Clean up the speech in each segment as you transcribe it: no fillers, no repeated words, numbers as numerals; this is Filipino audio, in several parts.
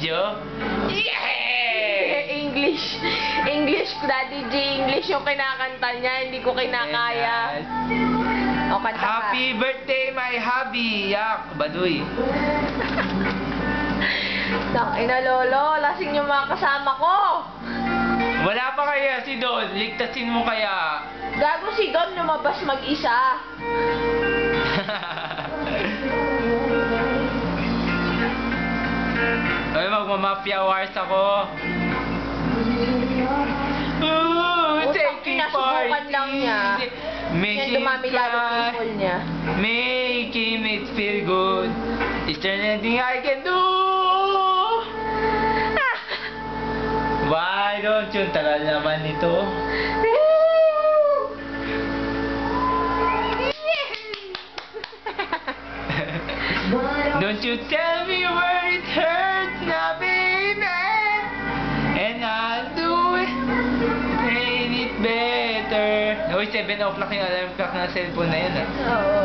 video? Yeah! English, Daddy G, English yung kinakanta niya, hindi ko kinakaya. Yes. O, kanta ka. Happy birthday, my hubby! Yak, baduy. Tangina, Lolo, lasing yung mga kasama ko. Wala pa kaya si Don, ligtasin mo kaya. Gago si Don lumabas mag-isa. Ay, magmamafia wars ako. Ooh, Utang taking ina, subukan lang niya. Yan, dumami lalo people niya. Making it feel good. Is there anything I can do? Why don't you tagal naman ito? Don't you tell me where it hurts now, baby, and I'll do it, make it better. Uy, 7 o'clock yung alarm clock ng cellphone na yun, ah. Oo.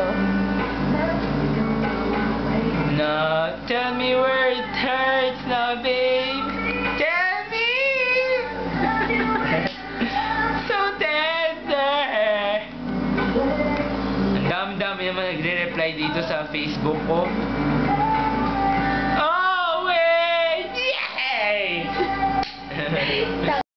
Now, tell me where it hurts now, babe. Tell me! So tender. Ang dami-dami naman nagre-reply dito sa Facebook ko.